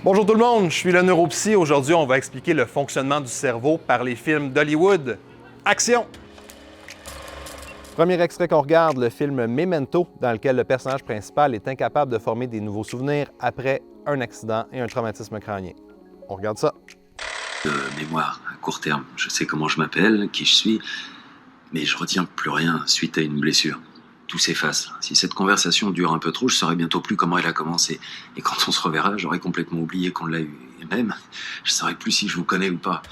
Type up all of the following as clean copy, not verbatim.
Bonjour tout le monde, je suis le neuropsy. Aujourd'hui, on va expliquer le fonctionnement du cerveau par les films d'Hollywood. Action! Premier extrait qu'on regarde, le film Memento, dans lequel le personnage principal est incapable de former des nouveaux souvenirs après un accident et un traumatisme crânien. On regarde ça. Mémoire à court terme. Je sais comment je m'appelle, qui je suis, mais je retiens plus rien suite à une blessure. Tout s'efface. Si cette conversation dure un peu trop, je saurai bientôt plus comment elle a commencé. Et quand on se reverra, j'aurai complètement oublié qu'on l'a eu. Et même, je saurai plus si je vous connais ou pas.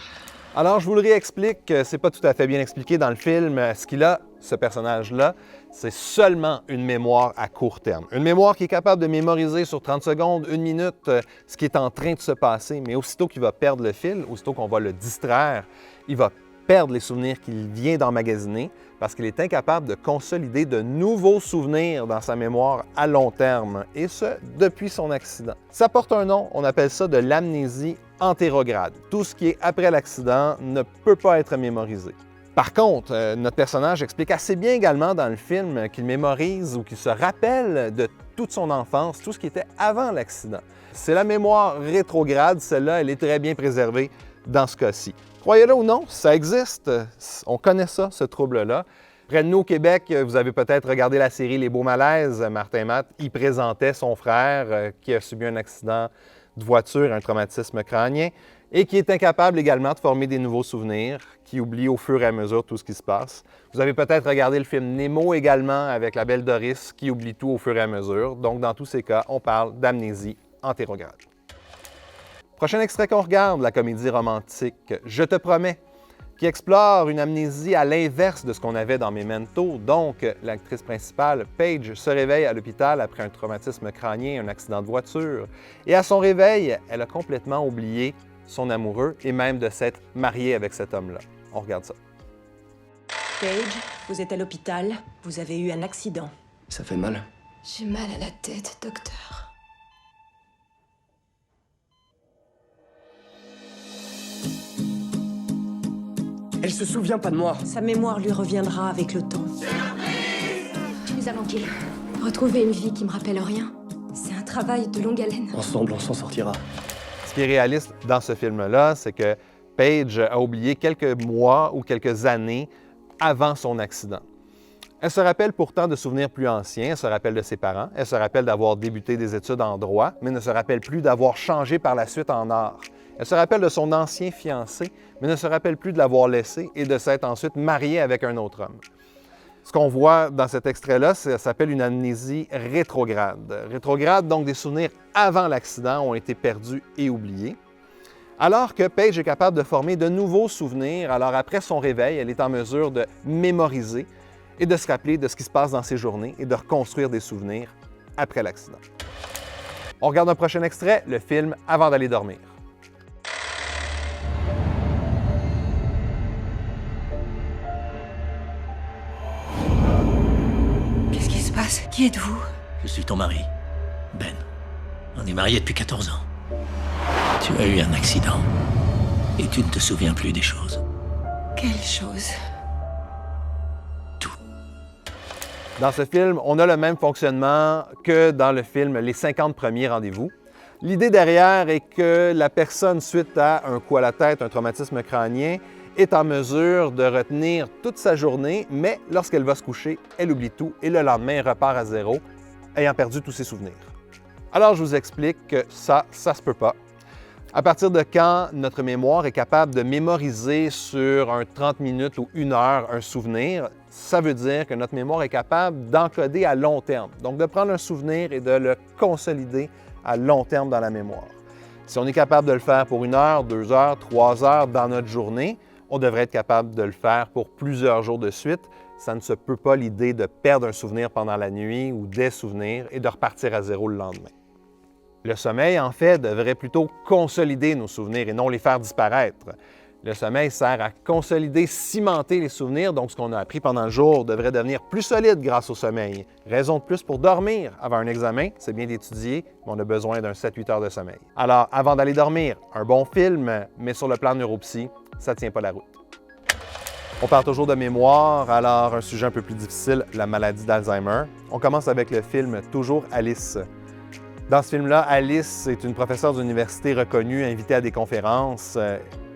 Alors, je vous le réexplique, c'est pas tout à fait bien expliqué dans le film. Ce qu'il a, ce personnage-là, c'est seulement une mémoire à court terme. Une mémoire qui est capable de mémoriser sur 30 secondes, 1 minute, ce qui est en train de se passer. Mais aussitôt qu'il va perdre le fil, aussitôt qu'on va le distraire, il va perdre les souvenirs qu'il vient d'emmagasiner parce qu'il est incapable de consolider de nouveaux souvenirs dans sa mémoire à long terme, et ce, depuis son accident. Ça porte un nom, on appelle ça de l'amnésie antérograde. Tout ce qui est après l'accident ne peut pas être mémorisé. Par contre, notre personnage explique assez bien également dans le film qu'il mémorise ou qu'il se rappelle de toute son enfance, tout ce qui était avant l'accident. C'est la mémoire rétrograde, celle-là, elle est très bien préservée dans ce cas-ci. Croyez-le ou non, ça existe. On connaît ça, ce trouble-là. Près de nous au Québec, vous avez peut-être regardé la série Les Beaux Malaises. Martin Matt y présentait son frère qui a subi un accident de voiture, un traumatisme crânien, et qui est incapable également de former des nouveaux souvenirs, qui oublie au fur et à mesure tout ce qui se passe. Vous avez peut-être regardé le film Nemo également avec la belle Doris, qui oublie tout au fur et à mesure. Donc, dans tous ces cas, on parle d'amnésie antérograde. Prochain extrait qu'on regarde, la comédie romantique « Je te promets », qui explore une amnésie à l'inverse de ce qu'on avait dans Memento. Donc, l'actrice principale, Paige, se réveille à l'hôpital après un traumatisme crânien, un accident de voiture. Et à son réveil, elle a complètement oublié son amoureux et même de s'être mariée avec cet homme-là. On regarde ça. Paige, vous êtes à l'hôpital. Vous avez eu un accident. Ça fait mal? J'ai mal à la tête, docteur. Elle se souvient pas de moi. Sa mémoire lui reviendra avec le temps. Tu nous as manqué. Retrouver une vie qui me rappelle rien, c'est un travail de longue haleine. Ensemble, on s'en sortira. Ce qui est réaliste dans ce film-là, c'est que Paige a oublié quelques mois ou quelques années avant son accident. Elle se rappelle pourtant de souvenirs plus anciens, elle se rappelle de ses parents, elle se rappelle d'avoir débuté des études en droit, mais ne se rappelle plus d'avoir changé par la suite en art. Elle se rappelle de son ancien fiancé, mais ne se rappelle plus de l'avoir laissé et de s'être ensuite mariée avec un autre homme. Ce qu'on voit dans cet extrait-là, ça s'appelle une amnésie rétrograde. Rétrograde, donc des souvenirs avant l'accident ont été perdus et oubliés. Alors que Paige est capable de former de nouveaux souvenirs, alors après son réveil, elle est en mesure de mémoriser et de se rappeler de ce qui se passe dans ses journées et de reconstruire des souvenirs après l'accident. On regarde un prochain extrait, le film Avant d'aller dormir. Qu'est-ce qui se passe? Qui êtes-vous? Je suis ton mari, Ben. On est mariés depuis 14 ans. Tu as eu un accident et tu ne te souviens plus des choses. Quelle chose? Tout. Dans ce film, on a le même fonctionnement que dans le film Les 50 premiers rendez-vous. L'idée derrière est que la personne, suite à un coup à la tête, un traumatisme crânien, est en mesure de retenir toute sa journée, mais lorsqu'elle va se coucher, elle oublie tout et le lendemain, elle repart à zéro, ayant perdu tous ses souvenirs. Alors, je vous explique que ça se peut pas. À partir de quand notre mémoire est capable de mémoriser sur un 30 minutes ou 1 heure un souvenir, ça veut dire que notre mémoire est capable d'encoder à long terme. Donc, de prendre un souvenir et de le consolider à long terme dans la mémoire. Si on est capable de le faire pour 1 heure, 2 heures, 3 heures dans notre journée, on devrait être capable de le faire pour plusieurs jours de suite. Ça ne se peut pas l'idée de perdre un souvenir pendant la nuit ou des souvenirs et de repartir à zéro le lendemain. Le sommeil, en fait, devrait plutôt consolider nos souvenirs et non les faire disparaître. Le sommeil sert à consolider, cimenter les souvenirs, donc ce qu'on a appris pendant le jour devrait devenir plus solide grâce au sommeil. Raison de plus pour dormir avant un examen, c'est bien d'étudier, mais on a besoin d'un 7-8 heures de sommeil. Alors, avant d'aller dormir, un bon film, mais sur le plan neuropsy, ça ne tient pas la route. On parle toujours de mémoire, alors un sujet un peu plus difficile, la maladie d'Alzheimer. On commence avec le film Toujours Alice. Dans ce film-là, Alice est une professeure d'université reconnue, invitée à des conférences.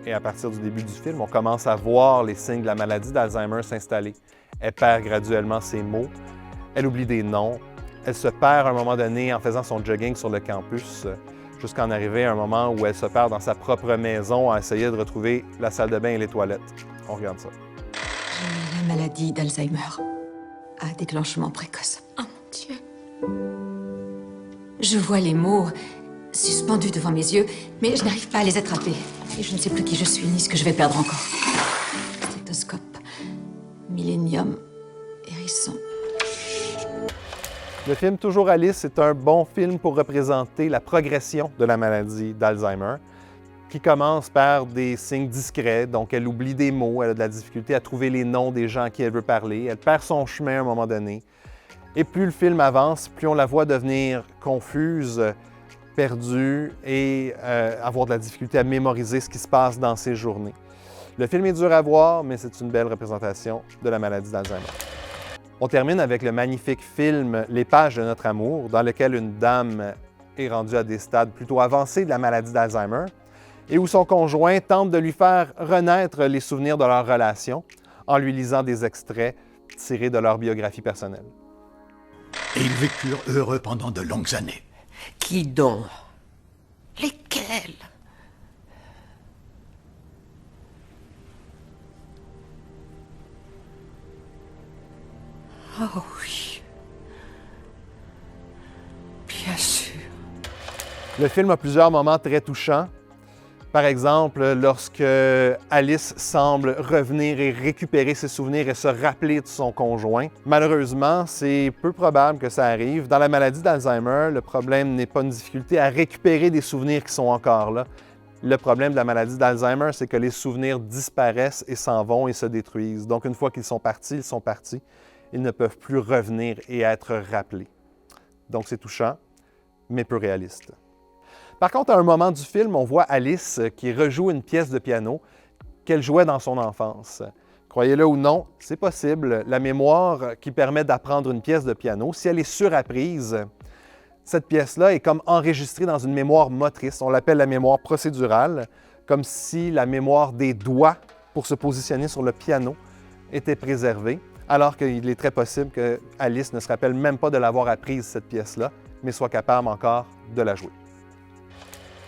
Et à partir du début du film, on commence à voir les signes de la maladie d'Alzheimer s'installer. Elle perd graduellement ses mots, elle oublie des noms, elle se perd à un moment donné en faisant son jogging sur le campus, jusqu'à en arriver à un moment où elle se perd dans sa propre maison à essayer de retrouver la salle de bain et les toilettes. On regarde ça. J'ai la maladie d'Alzheimer. À déclenchement précoce. Oh mon Dieu. Je vois les mots suspendus devant mes yeux, mais je n'arrive pas à les attraper. Et je ne sais plus qui je suis, ni ce que je vais perdre encore. Stéthoscope, Millennium, hérisson. Le film Toujours Alice est un bon film pour représenter la progression de la maladie d'Alzheimer, qui commence par des signes discrets. Donc, elle oublie des mots, elle a de la difficulté à trouver les noms des gens à qui elle veut parler, elle perd son chemin à un moment donné. Et plus le film avance, plus on la voit devenir confuse, perdue et avoir de la difficulté à mémoriser ce qui se passe dans ses journées. Le film est dur à voir, mais c'est une belle représentation de la maladie d'Alzheimer. On termine avec le magnifique film Les pages de notre amour, dans lequel une dame est rendue à des stades plutôt avancés de la maladie d'Alzheimer et où son conjoint tente de lui faire renaître les souvenirs de leur relation en lui lisant des extraits tirés de leur biographie personnelle. Et ils vécurent heureux pendant de longues années. Qui donc? Lesquels? Oh oui. Bien sûr. Le film a plusieurs moments très touchants. Par exemple, lorsque Alice semble revenir et récupérer ses souvenirs et se rappeler de son conjoint. Malheureusement, c'est peu probable que ça arrive. Dans la maladie d'Alzheimer, le problème n'est pas une difficulté à récupérer des souvenirs qui sont encore là. Le problème de la maladie d'Alzheimer, c'est que les souvenirs disparaissent et s'en vont et se détruisent. Donc, une fois qu'ils sont partis, ils sont partis. Ils ne peuvent plus revenir et être rappelés. Donc, c'est touchant, mais peu réaliste. Par contre, à un moment du film, on voit Alice qui rejoue une pièce de piano qu'elle jouait dans son enfance. Croyez-le ou non, c'est possible. La mémoire qui permet d'apprendre une pièce de piano, si elle est surapprise, cette pièce-là est comme enregistrée dans une mémoire motrice. On l'appelle la mémoire procédurale, comme si la mémoire des doigts pour se positionner sur le piano était préservée, alors qu'il est très possible que Alice ne se rappelle même pas de l'avoir apprise, cette pièce-là, mais soit capable encore de la jouer.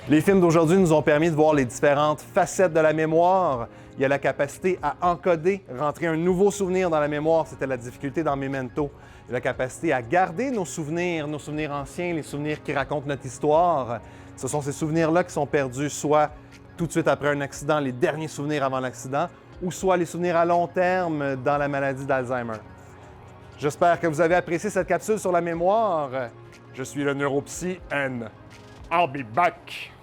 Les films d'aujourd'hui nous ont permis de voir les différentes facettes de la mémoire. Il y a la capacité à encoder, rentrer un nouveau souvenir dans la mémoire, c'était la difficulté dans Memento. Il y a la capacité à garder nos souvenirs anciens, les souvenirs qui racontent notre histoire. Ce sont ces souvenirs-là qui sont perdus soit tout de suite après un accident, les derniers souvenirs avant l'accident, ou soit les souvenirs à long terme dans la maladie d'Alzheimer. J'espère que vous avez apprécié cette capsule sur la mémoire. Je suis le neuropsy N. I'll be back.